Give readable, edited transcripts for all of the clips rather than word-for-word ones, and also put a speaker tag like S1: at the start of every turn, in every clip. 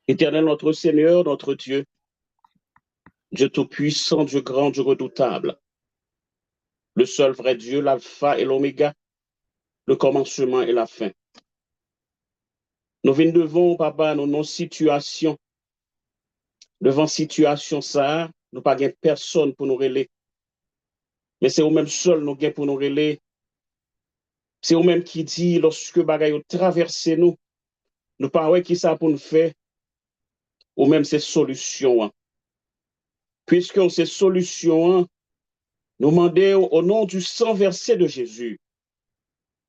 S1: Éternel, notre Seigneur, notre Dieu, Dieu tout-puissant, Dieu grand, Dieu redoutable, le seul vrai Dieu, l'alpha et l'oméga, le commencement et la fin. Nous venons devant, papa, nos situations, devant situation ça, nous pas gain personne pour nous relayer. Mais c'est eux-mêmes seuls nous gain pour nous relayer. C'est eux-mêmes qui dit, lorsque bagaille traverse nous pas qui ça pour nous faire, ou même ces solutions. Puisque ces solutions, nous demandons au nom du sang versé de Jésus,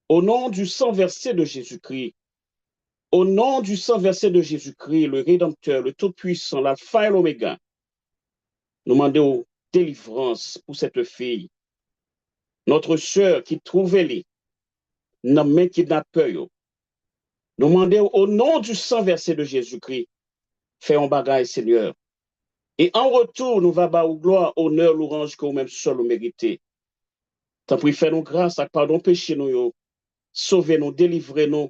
S1: au nom du sang versé de Jésus-Christ, au nom du sang versé de Jésus-Christ, le Rédempteur, le Tout-Puissant, l'Alpha et l'Oméga, nous demandons délivrance pour cette fille, notre sœur qui trouvait les dans main kidnappeur. Nous demandons au nom du sang versé de Jésus-Christ, fais un bagage, Seigneur. Et en retour, nous va bas gloire, honneur, louange que vous-même seul vous méritez. Tant pis, fais-nous grâce, pardon, péché nous, sauvez-nous, délivrez-nous,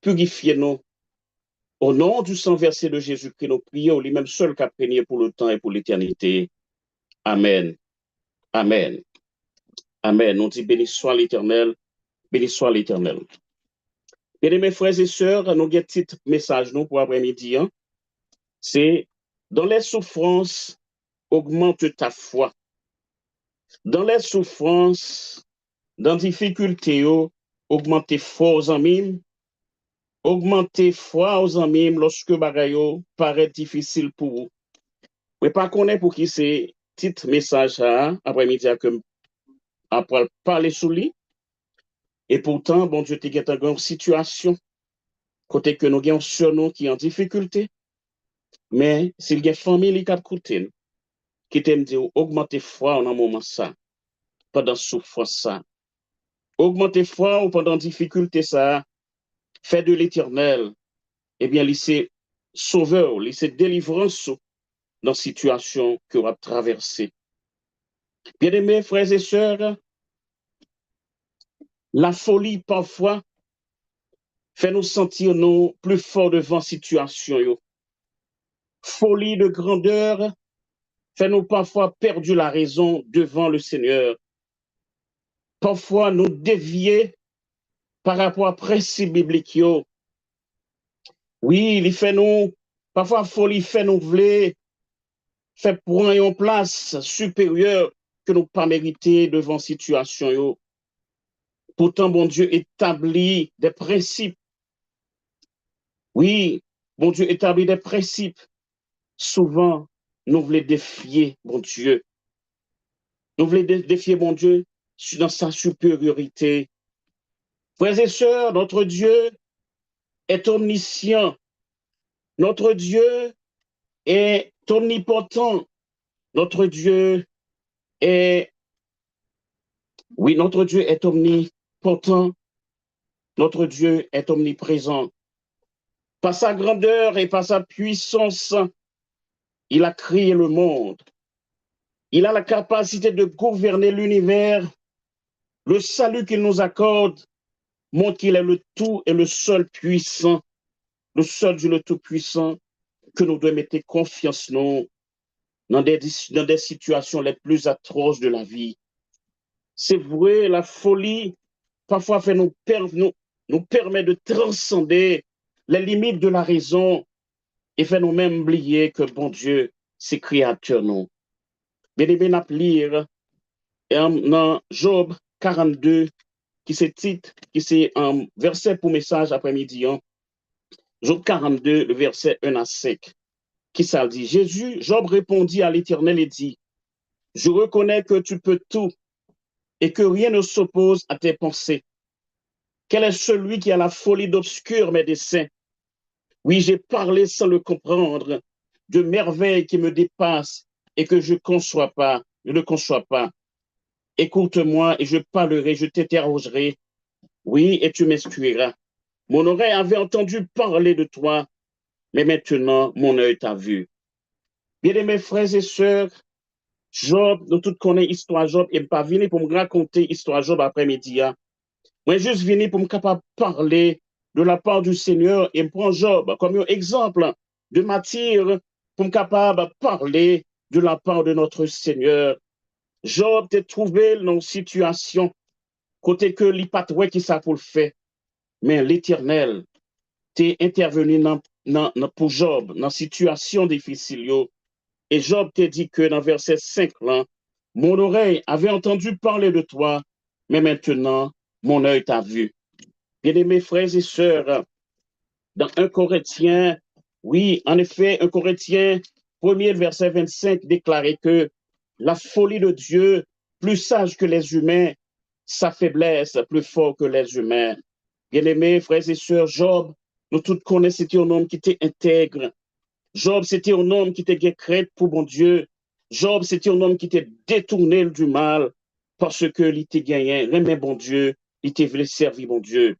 S1: purifiez-nous. Au nom du sang versé de Jésus-Christ, nous prions, lui-même seul qui a peigné pour le temps et pour l'éternité. Amen. Amen. Amen. On dit béni soit l'Éternel, béni soit l'Éternel. Bien, mes frères et sœurs, nous avons un petit message nous, pour après-midi. Hein? C'est dans les souffrances, augmente ta foi. Dans les souffrances, dans les difficultés, augmente foi aux amis. Augmenter foi aux amis lorsque bagayo paraît difficile pour vous. Mais pas connaître pour qui c'est petit message après-midi que après parler sous lui. Et pourtant, bon Dieu, tu es dans une situation côté que nous avons sur nous qui est en difficulté. Mais s'il y a une famille qui a coûté, qui t'aime dire augmenter foi en un moment ça, pendant souffrance ça. Augmenter foi ou pendant difficulté ça, fait de l'éternel, eh bien, lycée sauveur, lycée délivrance dans la situation que vous avez traversée. Bien-aimés frères et sœurs, la folie parfois fait nous sentir nous plus forts devant la situation. Folie de grandeur fait nous parfois perdre la raison devant le Seigneur. Parfois nous dévier par rapport à principe biblique. Oui, il fait nous, parfois folie fait nous vouloir, fait prendre une place supérieure que nous pas mérité devant la situation. Pourtant, bon Dieu établit des principes. Oui, bon Dieu établit des principes. Souvent, nous voulons défier, bon Dieu. Nous voulons défier, bon Dieu, dans sa supériorité. Frères et sœurs, notre Dieu est omniscient. Notre Dieu est omnipotent. Notre Dieu est, oui, notre Dieu est omnipotent. Notre Dieu est omniprésent. Par sa grandeur et par sa puissance, il a créé le monde. Il a la capacité de gouverner l'univers. Le salut qu'il nous accorde montre qu'il est le tout et le seul puissant, le seul Dieu le tout-puissant, que nous devons mettre confiance nous, dans des situations les plus atroces de la vie. C'est vrai, la folie parfois fait nous permet de transcender les limites de la raison et fait nous-mêmes oublier que bon Dieu, c'est créateur nous. Bien-aimé, n'a lire dans Job 42, qui c'est titre, qui c'est un verset pour message après-midi, hein? Job 42, le verset 1 à 5, qui ça dit, Job répondit à l'Éternel et dit, je reconnais que tu peux tout et que rien ne s'oppose à tes pensées. Quel est celui qui a la folie d'obscurs mes desseins? Oui, j'ai parlé sans le comprendre, de merveilles qui me dépassent et que je ne conçois pas. Écoute-moi et je parlerai, je t'interrogerai. Oui, et tu m'excuseras. Mon oreille avait entendu parler de toi, mais maintenant mon œil t'a vu. Bien-aimés frères et sœurs, Job, nous tous connaissons l'histoire Job, et pas venir pour me raconter l'histoire Job après-midi. Moi, juste venu pour me capable parler de la part du Seigneur et me prendre Job comme un exemple de matière pour me capable parler de la part de notre Seigneur. Job t'est trouvé dans une situation côté que l'ipatoué qui ça pour le faire, mais l'Éternel t'est intervenu pour Job dans une situation difficile. Et Job t'a dit que dans verset 5, là, mon oreille avait entendu parler de toi, mais maintenant, mon œil t'a vu. Bien-aimés frères et sœurs, dans 1 Corinthiens, oui, en effet, 1 Corinthiens, premier verset 25, déclarait que la folie de Dieu, plus sage que les humains, sa faiblesse, plus fort que les humains. Bien-aimés frères et sœurs, Job, nous tous connaissons, c'était un homme qui était intègre. Job, c'était un homme qui était crête pour bon Dieu. Job, c'était un homme qui était détourné du mal parce que il était gagné, remet bon Dieu, il était voulu servir bon Dieu.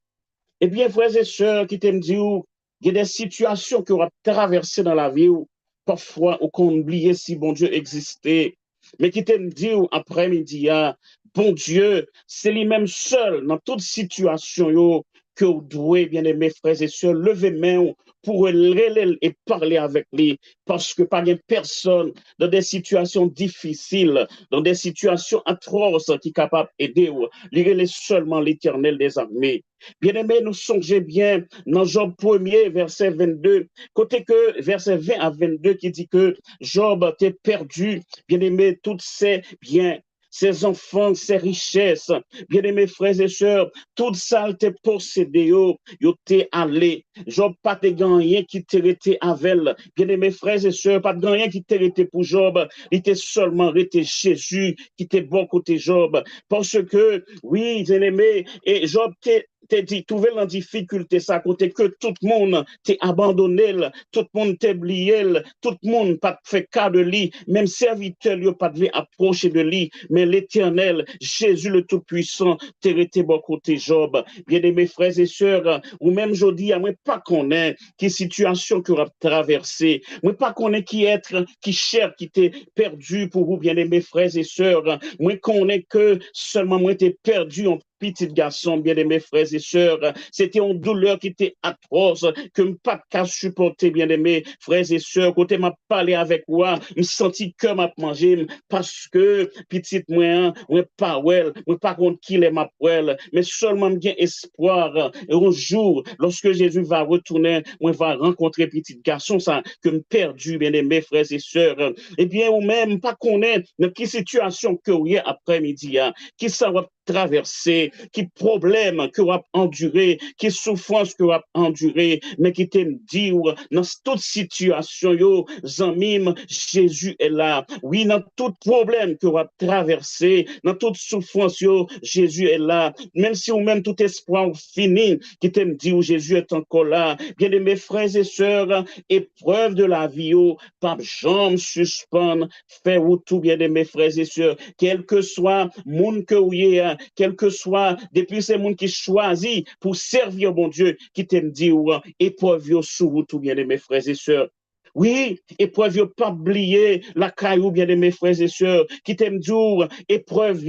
S1: Eh bien, frères et sœurs, qui t'aiment dire, il y a des situations qu'on va traverser dans la vie où parfois on oublie si bon Dieu existait. Mais qui t'aime dire après-midi, ah, bon Dieu, c'est lui-même seul dans toute situation yo, que vous devez, bien aimés frères et sœurs, lever main pour le et parler avec lui. Parce que pas de personne dans des situations difficiles, dans des situations atroces qui est capable d'aider. Il est seulement l'Éternel des armées. Bien-aimés, nous songez bien dans Job 1er, verset 22, côté que verset 20 à 22 qui dit que Job t'est perdu, bien-aimé, tous ses biens, ses enfants, ses richesses, bien-aimés frères et sœurs, tout ça t'est possédé, yo t'es allé. Job pas te gagné qui t'est resté avec, bien-aimés frères et sœurs, pas de gagné qui t'est resté pour Job, il était seulement resté Jésus qui t'est bon côté Job, parce que, oui, bien-aimés, et Job t'es dit, trouvé en difficulté, ça côté que tout le monde t'est abandonné, tout le monde t'est oublié, tout le monde pas fait cas de lui, même serviteur, il pas devait approcher de lui, mais l'Éternel, Jésus le Tout-Puissant, t'es resté bon côté Job. Bien aimés frères et sœurs, ou même je dis, moi pas qu'on est, qui situation que vous traversé, moi pas qu'on est qui être, qui cher, qui t'est perdu pour vous, bien aimés frères et sœurs, moi qu'on est que seulement moi t'es perdu en petit garçon, bien aimés frères et sœurs, c'était une douleur qui était atroce, que je pas qu'à supporter, bien aimés frères et sœurs, côté m'a parlé avec moi, me senti que m'a mangé, parce que petite moi pas well, moi pas contre qui les m'a well, mais seulement bien espoir, et un jour, lorsque Jésus va retourner, moi va rencontrer petit garçon, ça, que me perdu, bien aimés frères et sœurs, eh bien, ou même pas connaître dans quelle situation que vous après-midi, qui ça va traverser, qui problème que vous enduré, qui souffrance que vous enduré, mais qui t'aime dire dans toute situation, yo, zamim, Jésus est là. Oui, dans tout problème que vous traversé, dans toute souffrance, yo, Jésus est là. Même si vous même tout espoir fini, qui t'aime dire Jésus est encore là. Bien aimés frères et sœurs, épreuve de la vie, yo, pas jambe suspendre, fait ou tout bien aimés frères et sœurs, quel que soit monde que vous ayez, quel que soit, depuis ces monde qui choisit pour servir mon Dieu, qui t'aime dire, épreuve sous vous tout bien aimés frères et sœurs. Oui, épreuve, pas oublier la caillou, bien aimés frères et sœurs, qui t'aiment dur, épreuve,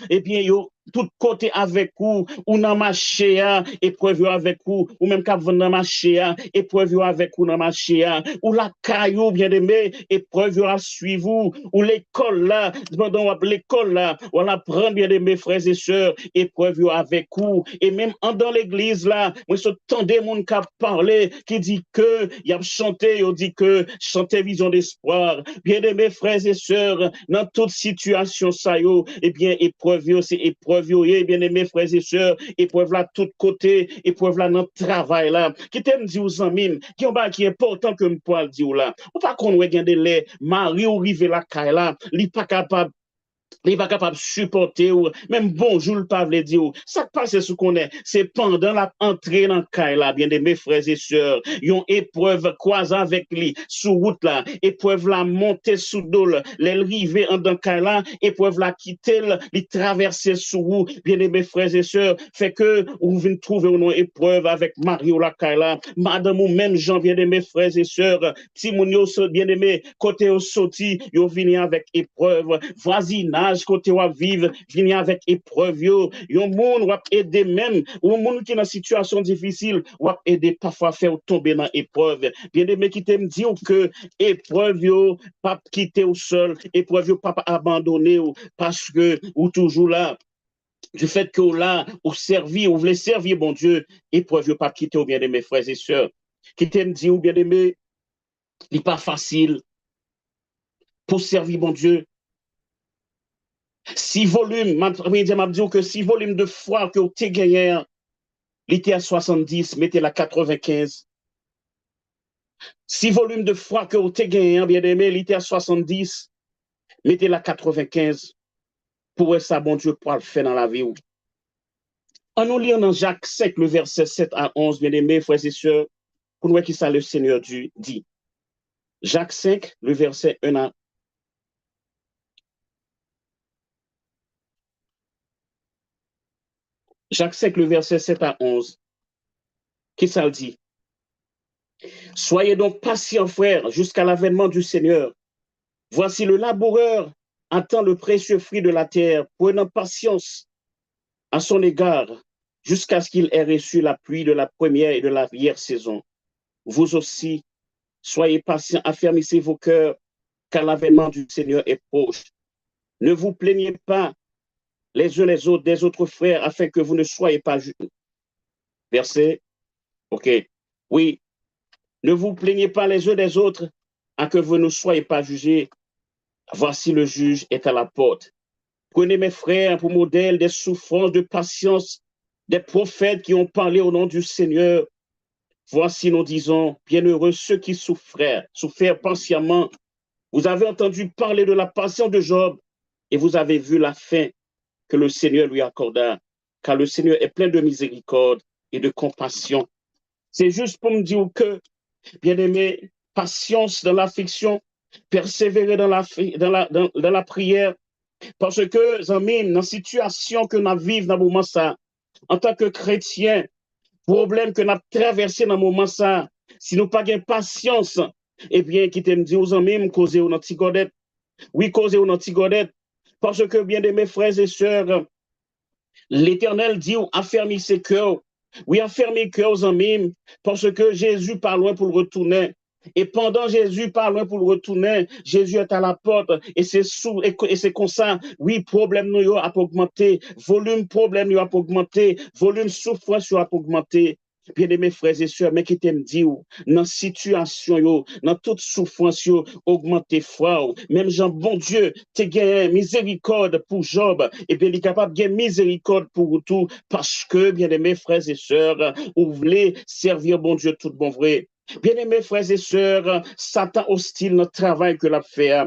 S1: eh bien, yo, tout côté avec vous, ou dans ma chéa, épreuve avec vous, ou même quand vous dans ma chéa, épreuve avec vous dans ma chéa, ou la caillou, bien aimé, épreuve à suivre, ou l'école là, pendant l'école là, on apprend, bien aimé frères et sœurs, épreuve avec vous, et même dans l'église là, moi, je tendais mon cap parler, qui dit que, il a chanté, il dit que, chanter vision d'espoir, bien aimé frères et sœurs, dans toute situation, ça yo, eh bien, épreuve, c'est épreuve, bien aimé frères et sœurs, épreuve là, tout côté, épreuve là, dans le travail là, qui t'aime dire aux amis, qui est important que me poil dire là, ou pas qu'on regarde les mari ou rive la caille là, il pas capable il n'est pas capable de supporter ou même bonjour le pas dire ça passe ce qu'on est c'est pendant la entrée dans le caille là bien mes frères et sœurs ils ont épreuve croisant avec lui sous route là épreuve la monter sous dos les river en dans caille là épreuve la quitter les traverser sous route bien mes frères et sœurs fait que vous venez trouver une épreuve avec Mario la caille là madame ou même Jean bien mes frères et sœurs Timonio bien aimé côté au sorti ils viennent avec épreuve voisinage village côté ou vivre, venir avec épreuve, yon monde ou aider même, ou monde qui est dans situation difficile, ou aider parfois faire tomber dans épreuve. Bien aimé qui t'aime dire que épreuve yo pas quitter au seul, épreuve yo pas abandonner parce que ou toujours là du fait que là, ou servir, ou voulez servir, bon Dieu, épreuve yo pas quitter ou bien aimé frères et sœurs. Qui t'aime dire ou bien aimé, il n'est pas facile pour servir bon Dieu. Si volume, m'a dit que si volume de foi que vous avez gagné, il était à 70, mettez la 95. Si volume de foi que vous avez gagné, bien aimé, il était à 70, mettez la 95. Pour ça, bon Dieu, pour le faire dans la vie. En nous lisant dans Jacques 5, le verset 7 à 11, bien aimé, frères et sœurs, pour nous qui ça le Seigneur dit. Jacques 5, le verset 1 à Jacques 5, le verset 7 à 11. Qui ça le dit? Soyez donc patients, frères, jusqu'à l'avènement du Seigneur. Voici le laboureur attend le précieux fruit de la terre, prenant patience à son égard, jusqu'à ce qu'il ait reçu la pluie de la première et de l'arrière saison. Vous aussi, soyez patients, affermissez vos cœurs, car l'avènement du Seigneur est proche. Ne vous plaignez pas les uns les autres des autres frères, afin que vous ne soyez pas jugés. Verset, ok. Oui, ne vous plaignez pas les uns des autres, afin que vous ne soyez pas jugés. Voici le juge est à la porte. Prenez mes frères pour modèle des souffrances, de patience, des prophètes qui ont parlé au nom du Seigneur. Voici, nous disons, bienheureux ceux qui souffrent patiemment. Vous avez entendu parler de la patience de Job et vous avez vu la fin que le Seigneur lui accorda, car le Seigneur est plein de miséricorde et de compassion. C'est juste pour me dire que, bien aimé, patience dans l'affliction, persévérer dans la prière, parce que, amis, dans la situation que nous vivons dans le moment ça, en tant que chrétien, problème que nous avons traversé dans le moment ça, si nous n'avons pas de patience, eh bien, qui te dit aux amis, causer ou notre godette. Oui, causer ou notre godette. Parce que, bien aimés frères et sœurs, l'Éternel dit, affermissez cœurs. Oui, affermez cœurs aux amis, parce que Jésus part loin pour le retourner. Et pendant Jésus part loin pour le retourner, Jésus est à la porte et c'est comme ça, oui, problème nous a augmenté, volume problème nous a augmenté, volume souffrance nous a augmenté. Bien-aimés frères et sœurs, mais qui t'aime dire, dans situation, dans toute souffrance, augmenter foi, même Jean, bon Dieu, t'es gagné miséricorde pour Job, et bien, il est capable de gagner miséricorde pour tout, parce que, bien-aimés frères et sœurs, vous voulez servir bon Dieu tout bon vrai. Bien-aimés frères et sœurs, Satan hostile notre travail que l'a fait.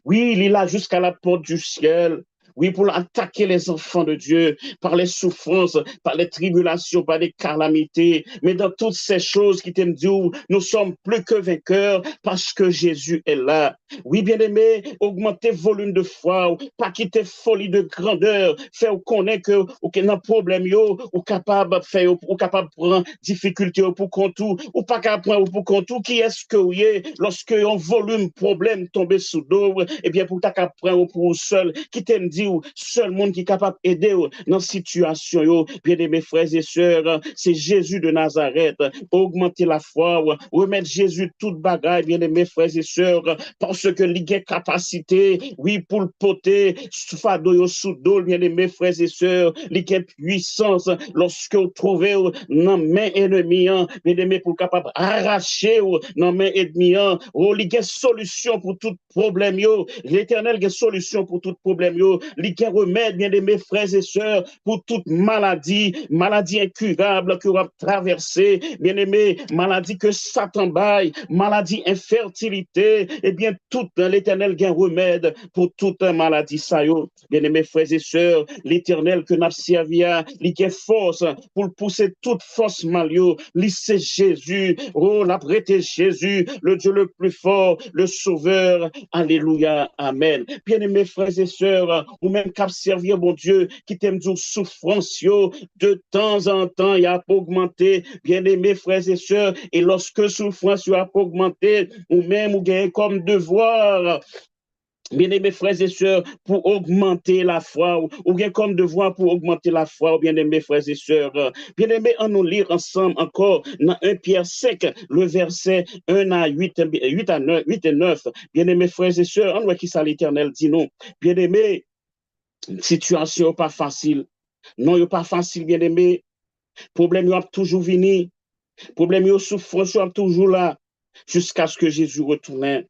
S1: Oui, il est là jusqu'à la porte du ciel. Oui, pour attaquer les enfants de Dieu par les souffrances, par les tribulations, par les calamités. Mais dans toutes ces choses qui t'aiment dire, nous sommes plus que vainqueurs parce que Jésus est là. Oui, bien-aimé, augmenter volume de foi, pas quitter folie de grandeur, faire connaître que aucun problème ou capable faire ou capable prendre difficulté pour compte ou pas capable prendre pour compte qui est-ce que vous êtes lorsque un volume problème tombe sous dos et bien pour ta capable prendre pour seul qui t'aime dire seul monde qui est capable d'aider dans situation yo bien-aimés frères et sœurs c'est Jésus de Nazareth augmenter la foi remettre Jésus toute bagaille bien-aimés frères et sœurs parce que il a capacité oui pour le porter fado sous dos bien-aimés frères et sœurs il a puissance lorsque vous trouvez dans main ennemie bien-aimés pour capable arracher dans main ennemie il a solution pour tout problème yo l'Éternel a solution pour tout problème yo il a remède bien-aimés frères et sœurs pour toute maladie incurable que vous avez traversé bien-aimés maladie que Satan baille maladie infertilité et bien tout l'Éternel a remède pour toute maladie ça yo bien-aimés frères et sœurs l'Éternel que n'a servi il a force pour pousser toute force malio c'est Jésus oh la prêté Jésus le Dieu le plus fort le sauveur alléluia amen bien-aimés frères et sœurs ou même cap servir bon Dieu qui t'aime dire souffrance yo de temps en temps il a augmenté bien-aimés frères et sœurs et lorsque souffrance a augmenté ou même ou gagne comme devoir Bien-aimés frères et sœurs, pour augmenter la foi, ou bien comme devoir pour augmenter la foi, bien-aimés frères et sœurs, bien-aimés, on nous lire ensemble encore dans 1 Pierre 5, le verset 1 à 8, 8 à 9, 8 et 9. Bien-aimés frères et sœurs, on voit qui ça l'Éternel dit non. Bien-aimés, situation pas facile. Non, il pas facile, bien-aimés. Problème, il a toujours venu. Problème, il souffrance, il toujours là, jusqu'à ce que Jésus retourne.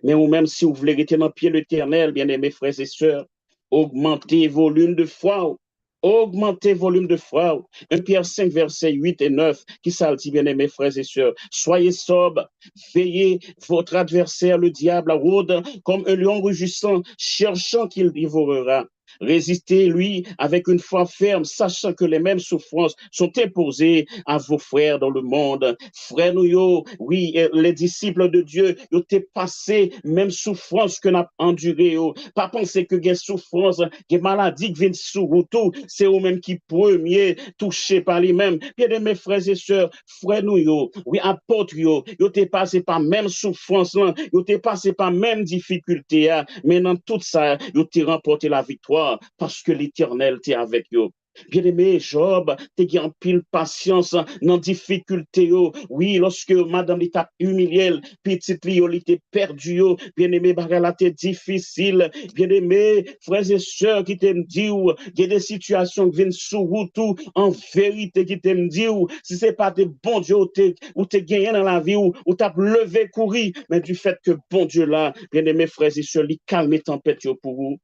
S1: Mais ou même si vous voulez rester dans le pied l'éternel, bien-aimés frères et sœurs, augmentez volume de foi. Augmentez volume de foi. 1 Pierre 5, versets 8 et 9, qui ça dit, bien-aimés frères et sœurs. Soyez sobres, veillez, votre adversaire, le diable, rôde comme un lion rugissant, cherchant qu'il dévorera. Résistez lui avec une foi ferme, sachant que les mêmes souffrances sont imposées à vos frères dans le monde. Frères nous, oui, les disciples de Dieu, ils ont passé même souffrance que n'a enduré. Pas penser que des souffrances, des maladies qui viennent sur tout, c'est eux-mêmes qui premier touchés par les mêmes. Bien mes frères et sœurs, frères nous, oui, apôtres, ils ont passé par même souffrance, ils ont passé par même difficulté, mais dans tout ça, ils ont remporté la victoire parce que l'Éternel était avec eux. Bien-aimé, Job, t'es en pile patience dans difficulté. Oui, lorsque madame l'état humilié, petite Lio était perdu. Bien-aimé, bagarre t'es difficile. Bien-aimé, frères et sœurs qui t'aiment dire, il y a des situations qui viennent sous tout en vérité qui t'aiment dire, si c'est pas des bons Dieu ou t'es gagné dans la vie ou t'as levé courir, mais du fait que bon Dieu là, bien-aimé, frères et sœurs, il calme les tempêtes pour vous.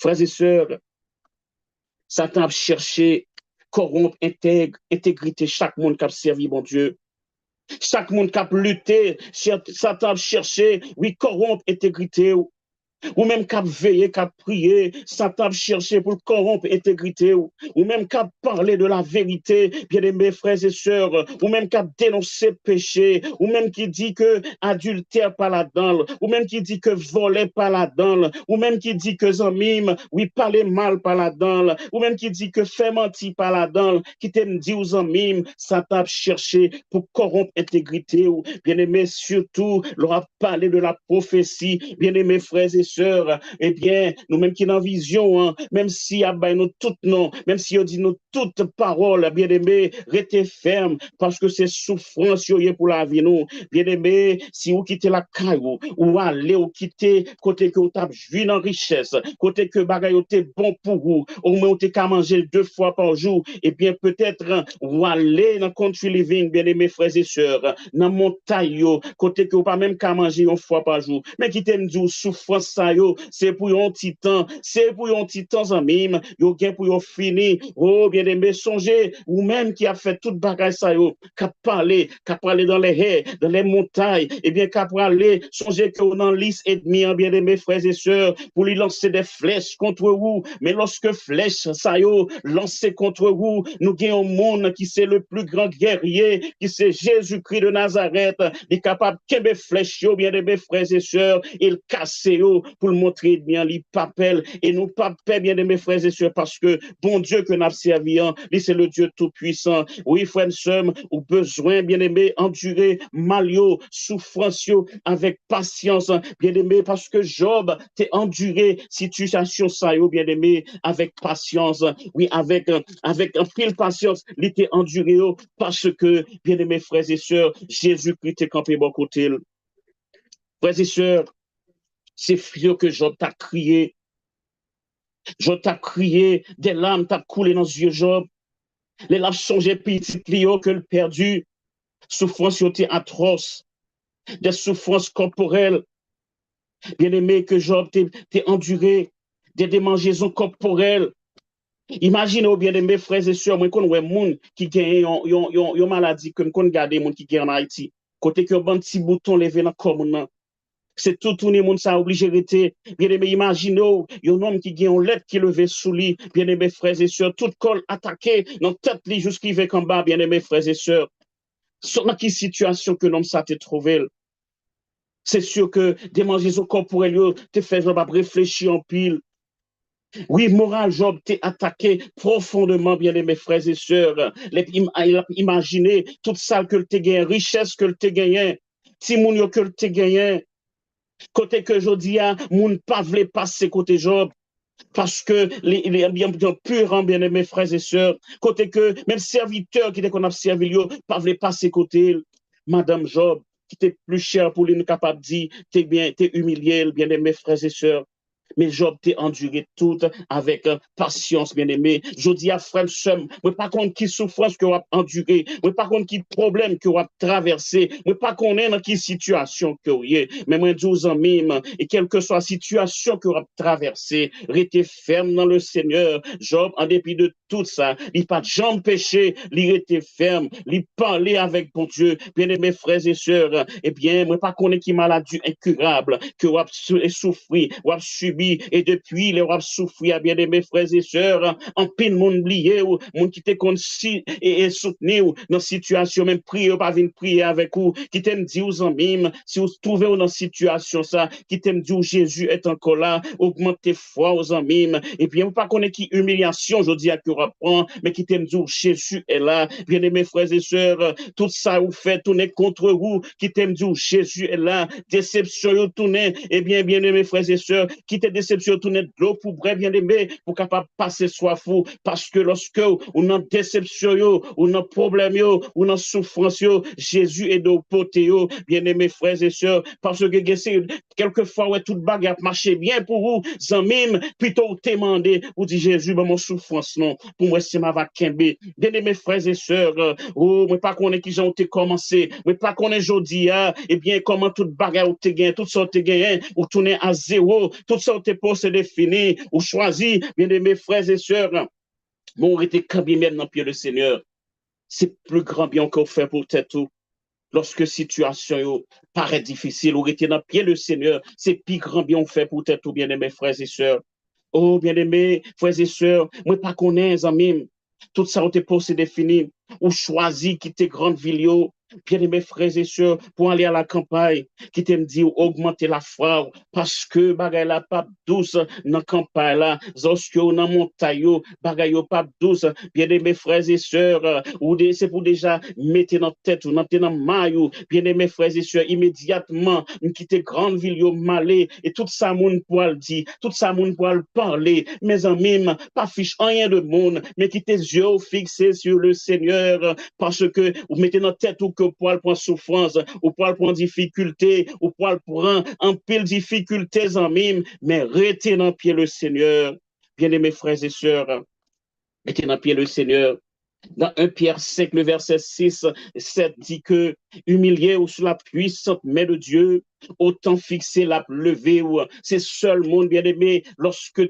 S1: Frères et sœurs, Satan a cherché corrompre, intégrité, chaque monde qui a servi, mon Dieu. Chaque monde qui a lutté, Satan a cherché, oui, corrompre, intégrité. Ou même qu'à veiller, qu'à prier, Satan chercher pour corrompre l'intégrité, ou même qu'à parler de la vérité, bien aimés frères et sœurs, ou même qu'à dénoncer péché, ou même qui dit que adultère pas là-dedans, ou même qui dit que voler pas là-dedans, ou même qui dit que zamim, oui, parler mal pas là-dedans, ou même qui dit que fait mentir pas là-dedans, qui t'aime dit aux zamim, Satan chercher pour corrompre l'intégrité, bien aimés, surtout, leur a parlé de la prophétie, bien aimés frères et sœurs, eh bien, nous-mêmes qui dans vision, même si nous toutes non, même si on dit nous toutes paroles, bien aimé, restez ferme, parce que c'est souffrance pour la vie, nous. Bien aimé, si vous quittez la caillou, ou allez ou quittez côté que vous avez vu en richesse, côté que bagay était bon pour vous, au moins vous qu'à manger 2 fois par jour, et bien peut-être ou aller dans country living, bien aimé frères et sœurs, dans montagne, côté que vous pas même qu'à manger 1 fois par jour, mais qui t'aime dire souffrance ça yo, c'est pour un titan, c'est pour un titan en mime, yo gain pour yo fini, oh bien aimé, songez, ou même qui a fait toute bagaille ça yo, qu'à parler dans les haies, dans les montagnes, et bien qu'à parler, songez que on en lisse ennemi, bien aimé frères et sœurs, pour lui lancer des flèches contre vous, mais lorsque flèche ça yo, lancé contre vous, nous gagnons un monde qui c'est le plus grand guerrier, qui c'est Jésus-Christ de Nazareth, il est capable de kembe flèche yo, bien aimé frères et sœurs, il casse yo, pour le montrer bien, il papel, et nous pas bien aimé frères et sœurs, parce que bon Dieu que nous servi, lui c'est le Dieu tout-puissant. Oui, frères et sœurs, ou besoin, bien aimé, endurer malio, souffrance avec patience, bien aimé, parce que Job t'est enduré situation ça, bien aimé, avec patience. Oui, avec un pile patience, il était enduré parce que, bien aimé, frères et sœurs, Jésus-Christ est campé bon côté. Frères et sœurs, c'est frio que Job t'a crié. Job t'a crié, des larmes t'a coulé dans les yeux, Job. Les larmes songeaient petit Clio que le perdu. Souffrance était atroce. Des souffrances corporelles. Bien aimé que Job t'est enduré. Des démangeaisons corporelles. Imaginez bien aimé frères et sœurs, moi, qu'on voit monde qui gagne une maladie, que qu'on garde monde qui gagne en Haïti. Côté que un petit bouton levé dans le corps, c'est tout le monde ça obligé d'être. Bien aimé, imaginez, il y a un homme qui gagne une lettre qui levé sous lui, bien aimé frères et sœurs, tout col attaqué, dans tête li jusqu'il va en bas, bien aimé frères et sœurs. Dans quelle situation que l'homme ça t'est trouvé? C'est sûr que des mangeaisons corporelles te fait réfléchir en pile. Oui, moral, Job t'est attaqué profondément, bien aimé frères et sœurs. Imaginez toute ça que le t'es gagné, richesse que le t'es gagné, timounio que le t'es gagné. Côté que je dis, moun pas vle passer côté Job. Parce que les bien purs, bien aimés frères et sœurs, côté que même serviteur qui était qu'on a servi, pas voulu passer côté Madame Job, qui était plus cher pour lui, nous capable de dire, t'es humilié, bien aimés frères et sœurs. Mais Job t'est enduré tout avec patience, bien-aimé. Je dis à frère Somme, mais pas contre qui souffrance que vous avez enduré, mais pas contre qui problème que vous avez traversé, mais pas qu'on est dans qui situation que vous êtes. Mais moi, je vous en mime, et quelle que soit la situation que vous avez traversée, restez ferme dans le Seigneur. Job, en dépit de tout ça, il pas de jambes péché, il était ferme, il parlait avec bon Dieu. Bien-aimés frères et sœurs, eh bien, moi, pas qu'on est qui maladie incurable, que vous avez souffert, vous avez subi, et depuis, les vous souffrir, bien aimés frères et sœurs, en peine, mon oublié, ou mon qui te conçu et soutenu, dans situation, même prier, pas venir prier avec vous, qui t'aime dire aux amis, si vous trouvez dans situation ça, qui t'aime dire Jésus est encore là, augmentez foi aux amis, et bien, vous pas connaître qui humiliation, je dis à que reprend, mais qui t'aime dire Jésus est là, bien aimés frères et sœurs, tout ça vous fait tourner contre vous, qui t'aime dire Jésus est là, déception, vous tournez, et bien aimés frères et sœurs, qui te déception, tourner de l'eau pour vrai, bien aimé, pour capable passer soif fou, parce que lorsque on a déception, on a problème, on a souffrance, Jésus est de côté, bien aimés frères et sœurs, parce que quelquefois, ouais, toute bagarre marche bien pour vous, zamim, plutôt demandé, vous dit Jésus, ben, mon souffrance, non, pour moi, c'est ma vacambe, bien aimés frères et sœurs, oh, mais pas qu'on est qui ont commencé, mais pas qu'on est aujourd'hui, et bien, comment toute bagarre ou te gagne, tout ça te gagne, ou tourner à zéro, tout ça te posséder fini, ou choisi, bien aimés frères et sœurs, mon été cambié même dans le pied du Seigneur. C'est plus grand bien qu'on fait pour tête tout. Lorsque situation paraît difficile, ou était dans le pied du Seigneur, c'est plus grand bien qu'on fait pour tête tout, bien aimés frères et sœurs. Oh, bien aimés frères et sœurs, moi pas connais, amis, tout ça on te possédé fini, ou choisi quitter grande ville, bien aimés frères et sœurs, pour aller à la campagne, qui t'aime dit augmenter la foi, parce que bagay la pas douce dans la campagne là, lorsque on a montagne, bagay pas douce, bien aimés frères et sœurs, ou c'est pour déjà mettre dans tête ou dans maillot, bien aimés frères et sœurs, immédiatement, quitter grande ville, malé, et tout ça moun pour le dire, tout ça moun pour le parler, mes amis, pas fiche rien de monde, mais qui tes yeux fixés sur le Seigneur, parce que vous mettez dans tête ou que pour prendre souffrance, ou pour prendre difficulté, ou pour prendre en pile difficultés en mime, mais restez dans pied le Seigneur. Bien-aimés frères et sœurs, restez dans pied le Seigneur. Dans 1 Pierre 5, le verset 6, 7 dit que humilié ou sous la puissante main de Dieu, autant fixer la lever ou c'est seul monde bien aimé lorsque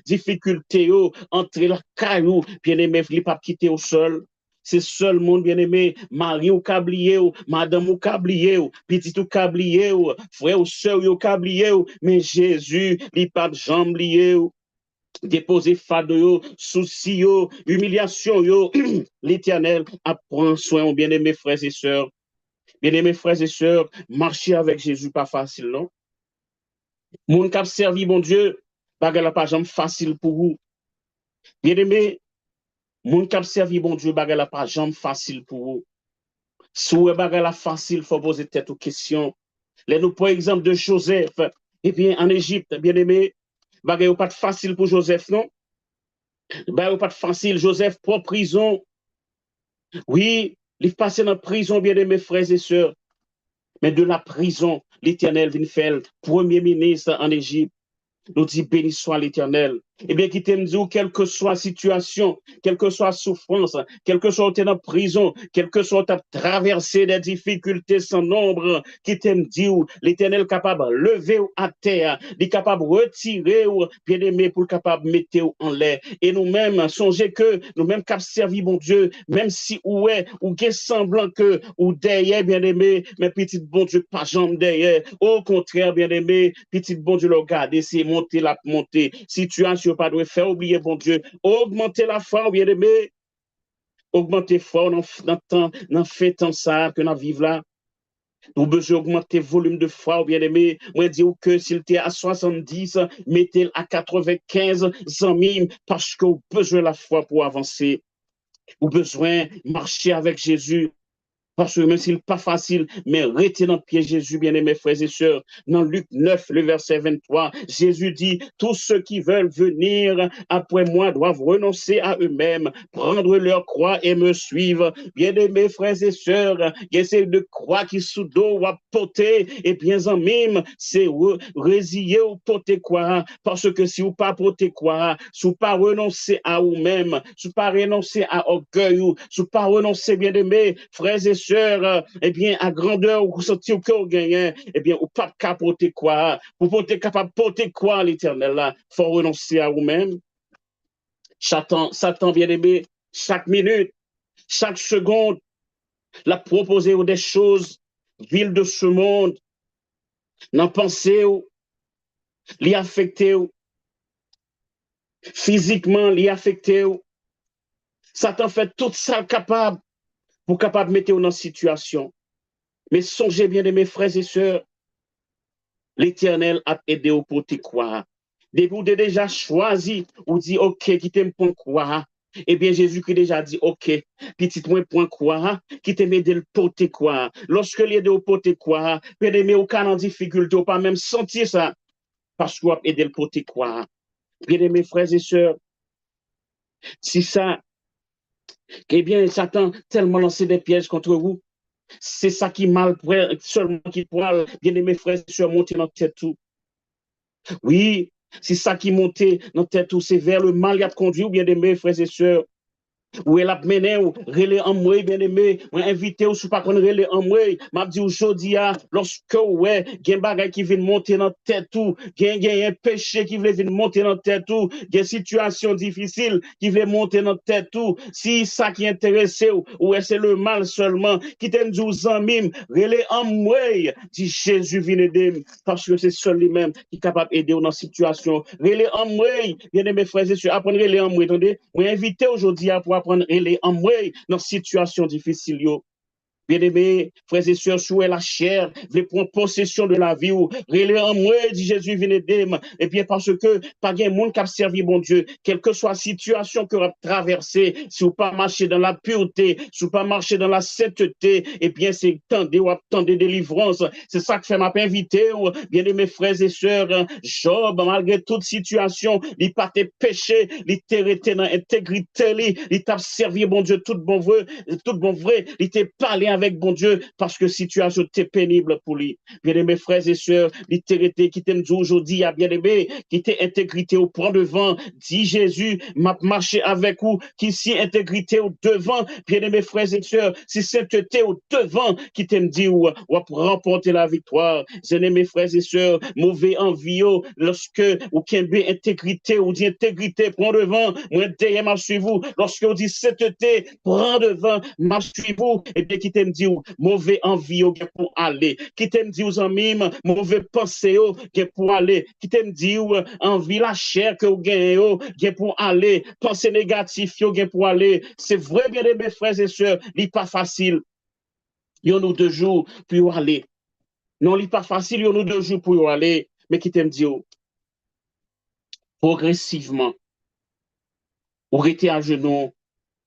S1: difficulté entre la caillou bien aimé il pas quitter au sol. C'est seul monde bien aimé, mari ou cablier ou madame ou cablier ou petit ou cablier ou frère ou soeur ou cablier ou mais Jésus il pas de jambe lié ou déposer fado, souci, humiliation, l'Éternel apprend soin, bien-aimés frères et sœurs. Bien-aimés frères et sœurs, marcher avec Jésus pas facile, non? Mon cap servi, mon Dieu, bagala pas jamais facile pour vous. Bien-aimés, mon cap servi, mon Dieu, bagala pas jamais facile pour vous. Si vous bagala facile, faut poser tête aux questions. Là, nous prenons exemple de Joseph. Eh bien, en Égypte, bien-aimés, bagala pas facile pour Joseph, non? Bagala pas facile, Joseph, pour prison. Oui, il passé dans la prison, bien aimés frères et sœurs, mais de la prison, l'Éternel vient faire premier ministre en Égypte. Nous dit béni soit l'Éternel. Eh bien, qui t'aime dire, quelle que soit la situation, quelle que soit la souffrance, quelle que soit tu es en prison, quelle que soit tu as traversé des difficultés sans nombre, qui t'aime dire, l'Éternel capable de lever à terre, il est capable de retirer, bien aimé, pour capable de mettre en l'air. Et nous-mêmes, songez que nous-mêmes cap servi, bon Dieu, même si ou est, ou qu'est semblant que, ou derrière, bien aimé, mais petit bon Dieu, pas jambe derrière. Au contraire, bien aimé, petit bon Dieu, le regarder, c'est monter la montée. Situation pas de faire oublier, bon Dieu, augmenter la foi, bien aimé, augmenter foi dans fait temps ça que nous vivons là. Nous besoin augmenter le volume de foi, bien aimé. Moi, dire que s'il était à 70, mettez-le à 95 000 parce que vous besoin de la foi pour avancer. Vous besoin de marcher avec Jésus. Parce que même s'il n'est pas facile, mais restez dans le pied Jésus, bien-aimés frères et sœurs. Dans Luc 9, le verset 23, Jésus dit, tous ceux qui veulent venir après moi doivent renoncer à eux-mêmes, prendre leur croix et me suivre. Bien-aimés frères et sœurs, il y a ces deux croix qui sous dos ou à porter, et bien en mime, c'est résilier ou porter quoi. Parce que si vous pas porter quoi, si vous pas renoncer à vous-même, si vous pas renoncer à orgueil, si vous pas renoncer, bien-aimés frères et sœurs, eh bien, à grandeur, vous sentez que vous gagnez, eh bien, vous pas capable porter quoi, vous porter capable de porter quoi à l'éternel là, faut renoncer à vous-même. Satan, bien-aimé, chaque minute, chaque seconde, l'a proposé des choses viles de ce monde, n'en penser, l'y affecter, physiquement, l'y affecter. Satan fait tout ça capable pour capable de mettre dans une situation. Mais songez bien de mes frères et sœurs, l'Éternel a aidé au pour te croire. Dès que vous avez déjà choisi, vous dites, OK, qui t'aime pour croire. Eh bien, Jésus-Christ déjà dit, OK, petit point pour croire, qui t'aime aider pour te croire. Lorsque l'aide au pour te croire, bien aimé, aucun en difficulté, ou pas même sentir ça, parce que vous avez aidé pour te croire. Bien aimés frères et sœurs, si ça, eh bien, Satan tellement lancé des pièges contre vous, c'est ça qui mal seulement qui pourra, bien aimés frères et sœurs, monter dans tête tout. Oui, c'est ça qui montait dans tête tout, c'est vers le mal qui a conduit, ou bien aimés frères et sœurs. Ou elle a mené ou relé en moi bien aimé ou invité ou sous pas qu'on relé en moi m'a dit aujourd'hui lorsque ouais gen bagay qui vient monter dans tête tout gen un péché qui veut venir monter dans tête tout gen situation difficile qui veut monter dans tête tout si ça qui intéresse ou c'est le mal seulement qui t'aime dit aux amis relé en moi dit Jésus vient aider parce que c'est seul lui-même qui est capable d'aider dans situation relé en moi bien aimé frères et sœurs apprendre relé en moi attendez ou invité aujourd'hui à pouvoir prendre les en moi dans situation difficile yo. Bien-aimés, frères et sœurs, sous la chair, veut prendre possession de la vie ou relais en moi, dit Jésus, venez d'aimer. Et bien, parce que pas de monde qui a servi bon Dieu, quelle que soit la situation que vous avez traversée, si vous pas marcher dans la pureté, si vous pas marcher dans la sainteté, et bien, c'est tant de délivrance. C'est ça que fait m'a invité, bien-aimés, frères et sœurs, Job, malgré toute situation, il pas tes péchés, il t'est resté dans l'intégrité, il t'a servi bon Dieu, tout bon vrai, il t'est parlé avec bon Dieu parce que situation était pénible pour lui. Bien-aimés frères et sœurs, l'intégrité qui t'aime aujourd'hui, à bien-aimé, qui t'est intégrité au point devant, dit Jésus, m'a marché avec vous, qui si intégrité au devant, bien-aimés frères et sœurs, si sainteté au devant, qui t'aime dit ou remporter la victoire. Bien-aimés frères et sœurs, mauvais envie, lorsque ou kembe intégrité ou dit intégrité, prend devant, moi derrière m'a suivi vous, lorsque on dit sainteté, prend devant, m'a suivi vous, et bien qui t'aime dit mauvais envie pour aller, qui t'aime dit aux amis, mauvais pensée pour aller, qui t'aime dit envie la chair que vous gagnez pour aller, pensée négative pour aller. C'est vrai, bien mes frères et sœurs, il n'est pas facile. Il y a nous 2 jours pour aller. Non, il n'est pas facile, il y a nous 2 jours pour aller, mais qui t'aime dit progressivement, ou rester à genoux,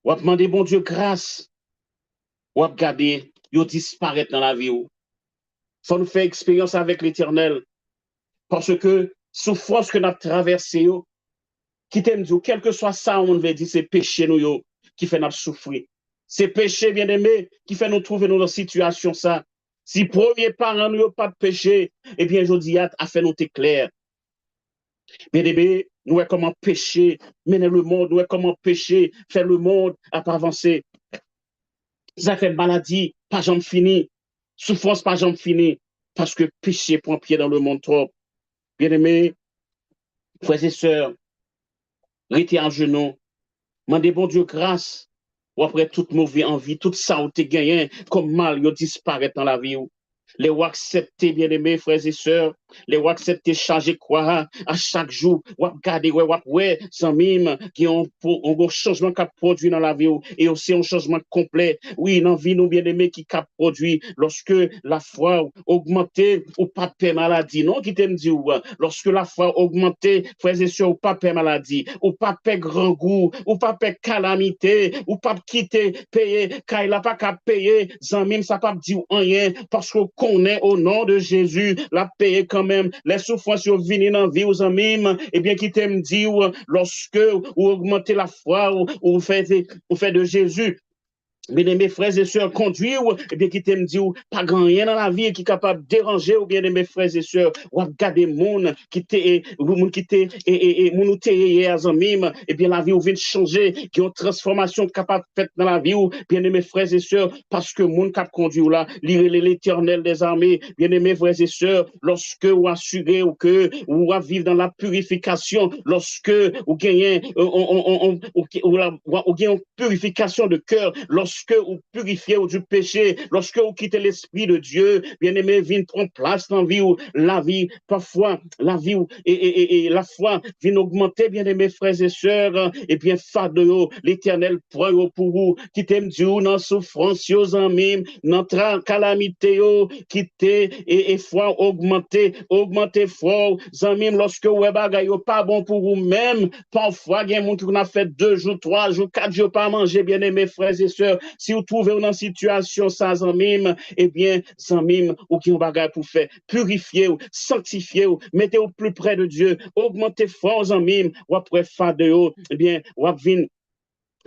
S1: ou demander bon Dieu grâce, ou regarder, ils disparaître dans la vie. Faut nous faire expérience avec l'Éternel. Parce que souffrance que nous avons traversée, qui t'aime dire, quel que soit ça, on veut dire, c'est péché nous qui fait nous souffrir. C'est péché, bien aimé, qui fait nous trouver dans une situation ça. Si premier parent nous pas de péché, eh bien, je dis, a fait nous clair. Bien aimé, nous est comment péché, mener le monde, nous est comment péché, faire le monde à pas avancer. Ça fait maladie, pas jamais fini. Souffrance, pas jamais fini. Parce que péché prend pied dans le monde trop. Bien aimé, frères et sœurs, restez en genoux, demandez bon Dieu grâce, ou après toute mauvaise envie, toute ça ou gagné, comme mal, yo disparaît dans la vie. Les ou accepter, bien aimés, frères et sœurs, Les wap accepter charger quoi à chaque jour, wap garder ouais, sans mime, qui ont un changement qui a produit dans la vie et aussi un changement complet. Oui, dans la vie, nous bien aimés qui a produit lorsque la foi augmentait ou pas peur maladie. Non, qui t'aime dit, lorsque la foi augmentait, frères et sœurs, ou pas peur maladie, ou pas peur grand goût, ou pas peur calamité, ou pas quitter, payer, car il n'a pas qu'à payer, Zamim, ça pas dit rien, parce qu'on connaît au nom de Jésus, la payer quand même, les souffrances viennent dans la vie aux Zamim, et bien qui t'aime dit, lorsque ou augmenter la foi, ou fait de Jésus bien-aimés frères et sœurs, conduire, et bien qui t'aime dit, pas grand rien dans la vie qui est capable de déranger, ou bien mes frères et sœurs, ou regarder moun qui t'est, moun qui t'est, et moun t'est hier, et bien la vie ou vient changer, qui ont transformation capable de faire dans la vie, ou bien mes frères et sœurs, parce que moun cap conduit là, lire l'éternel des armées, bien mes frères et sœurs, lorsque ou assuré, ou que, ou à vivre dans la purification, lorsque, ou gagnez, ou gagnez une purification de cœur, lorsque vous purifiez du péché, lorsque vous quittez l'Esprit de Dieu, bien-aimé, vient prendre place dans la vie, parfois, la vie, et la foi vient augmenter, bien-aimés frères et sœurs, et bien, fado, l'Éternel prend pour vous, qui t'aime Dieu, dans souffrance, en mime, dans calamité, qui t'est, et foi augmenter fort, en lorsque vous bagay pas bon pour vous-même, parfois, il y a des gens qui ont fait 2 jours, 3 jours, 4 jours pas manger, bien-aimés frères et sœurs, si vous trouvez dans une situation sans zamim, eh bien, zamim, ou qui ont bagage pour faire, purifiez-vous, sanctifiez-vous, mettez-vous plus près de Dieu, augmentez fort zamim, ou après fade, eh bien, ou venir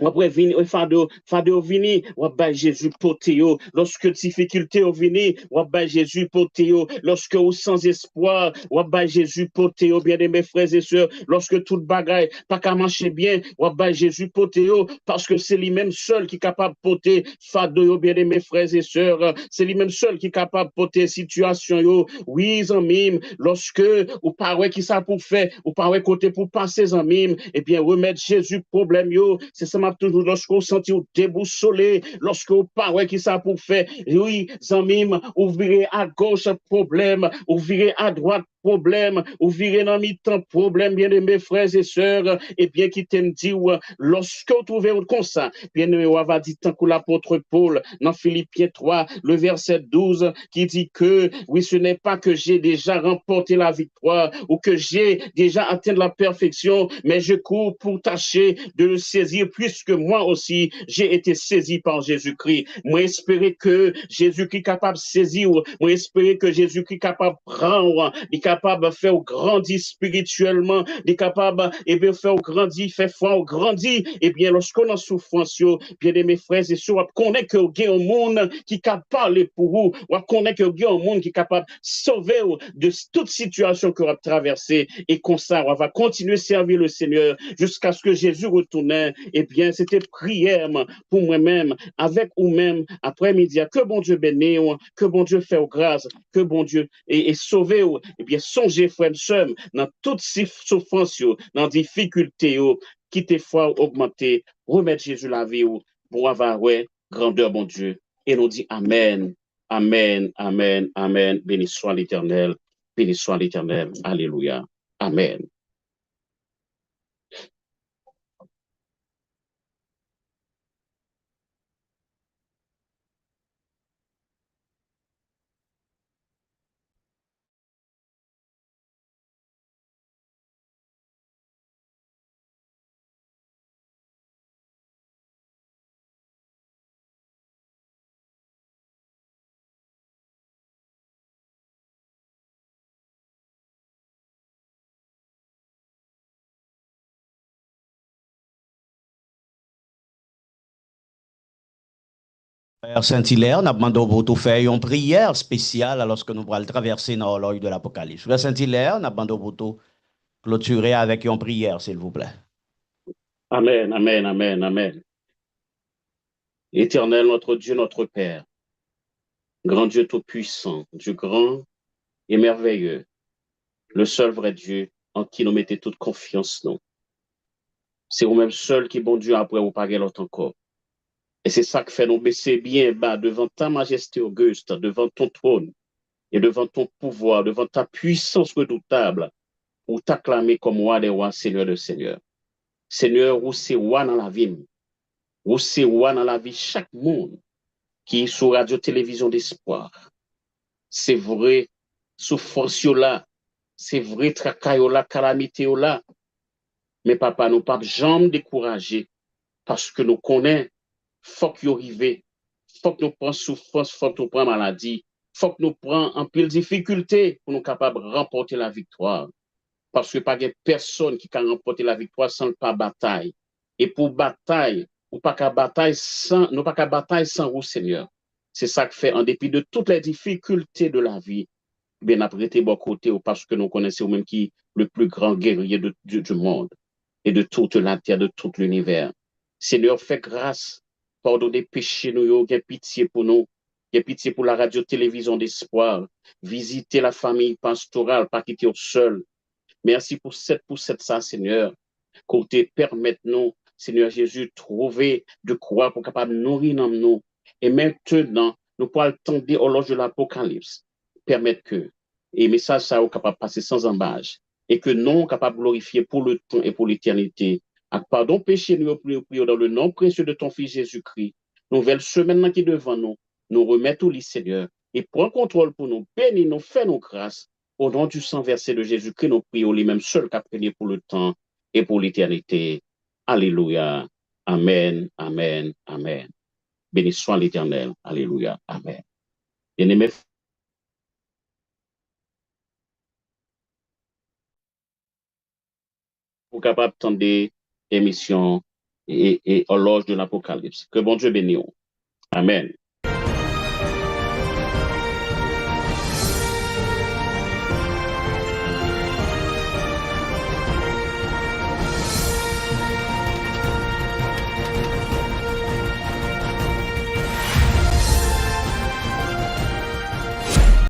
S1: après vini, fado vini, wabay Jésus potéo. Lorsque difficulté au vini, wabay Jésus potéo. Lorsque ou sans espoir, wabay Jésus potéo. Bien aimés frères et sœurs, lorsque toute bagaille pas qu'à marcher bien, wabay Jésus potéo. Parce que c'est lui-même seul qui est capable de poter fado, bien aimés frères et sœurs. C'est lui-même seul qui est capable de poter situation yo. Oui, zamim, lorsque ou pas qui ça pour faire, ou pas côté pour passer zamim, eh bien remettre Jésus problème yo. C'est ça toujours lorsque vous sentez déboussolé, lorsque vous parlez qui ça pour faire, oui, zamim, ouvrez à gauche problème, ouvrez à droite problème, ou virez dans mi-temps problème, bien aimés frères et sœurs, et bien qui t'aime dit, lorsque vous trouvez comme ça, bien aimé, on va dire tant que l'apôtre Paul, dans Philippiens 3, le verset 12, qui dit que, oui, ce n'est pas que j'ai déjà remporté la victoire, ou que j'ai déjà atteint la perfection, mais je cours pour tâcher de le saisir, puisque moi aussi, j'ai été saisi par Jésus-Christ. Moi, espérer que Jésus-Christ est capable de saisir, moi, espérer que Jésus-Christ est capable de prendre, capable de faire grandir spirituellement, est capable de faire grandir, faire foi grandir, et bien lorsqu'on a souffrance, bien aimés frères et sœurs, on connaît que il y a un monde qui est capable de parler pour vous, on connaît que il y a un monde qui est capable de sauver de toute situation que vous avez traversée, et comme ça, on va continuer à servir le Seigneur jusqu'à ce que Jésus retourne. Et bien, c'était prière pour moi-même, avec vous-même, après-midi, que bon Dieu bénisse, que bon Dieu fait grâce, que bon Dieu et sauver, et bien, songez, frère, sœur, dans toutes ces souffrances, dans les difficultés, quittez foi augmenter, remettre Jésus la vie, pour avoir, ouais, grandeur, bon Dieu. Et nous dit Amen, Amen, Amen, Amen. Béni soit l'Éternel, béni soit l'Éternel. Alléluia. Amen.
S2: Père Saint-Hilaire, nous demandons pour tout faire une prière spéciale alors que nous allons traverser dans l'œil de l'Apocalypse. Père Saint-Hilaire, nous demandons pour tout clôturer avec une prière, s'il vous plaît.
S1: Amen, amen, amen, amen. Éternel, notre Dieu, notre Père, grand Dieu tout-puissant, Dieu grand et merveilleux, le seul vrai Dieu en qui nous mettons toute confiance, nous. C'est vous-même seul qui, bon Dieu, après vous parlez l'autre encore. Et c'est ça qui fait nous baisser bien bas devant ta majesté auguste, devant ton trône. et devant ton pouvoir, devant ta puissance redoutable, pour t'acclamer comme roi des rois, Seigneur de Seigneur. Seigneur, où c'est roi dans la vie, où c'est roi dans la vie chaque monde qui est sur radio-télévision d'espoir. C'est vrai, souffrance là, c'est vrai, tracas là, calamité là, mais papa, nous pas jamais découragés parce que nous connaissons, faut qu'il arrive, faut que nous prenions souffrance, faut que nous prenions maladie, faut que nous prenions en pile difficulté pour nous capables de remporter la victoire. Parce que pas de personne qui peut remporter la victoire sans pas bataille. Et pour bataille, ou pas qu'à bataille sans, nous pas qu'à bataille sans vous, Seigneur. C'est ça que fait, en dépit de toutes les difficultés de la vie, bien après bon côté, parce que nous connaissons même qui le plus grand guerrier du monde et de toute la terre, de tout l'univers. Seigneur, fais grâce, pardonnez péchés nous, aie pitié pour nous, aie pitié pour la radio-télévision d'espoir, visitez la famille pastorale, pas quitter au seul. Merci pour cette ça, Seigneur. Côté, permette-nous, Seigneur Jésus, trouver de quoi pour capable nourrir dans nous. Et maintenant, nous pourrons attendre au loge de l'Apocalypse. Permettre que, et message ça, est capable de passer sans embâche. Et que nous, capable de glorifier pour le temps et pour l'éternité. Pardon, péché, nous prions dans le nom précieux de ton Fils Jésus-Christ. Nouvelle semaine qui est devant nous. Nous remettons au Seigneur. Et prends contrôle pour nous. Bénis nous, fais nos grâces. Au nom du sang versé de Jésus-Christ, nous prions les mêmes seuls qu'à pour le temps et pour l'éternité. Alléluia. Amen, amen, amen. Béni soit l'Éternel. Alléluia. Amen. Bien-aimés, vous capable d'attendre l'émission et horloge de l'Apocalypse. Que bon Dieu bénisse. Amen.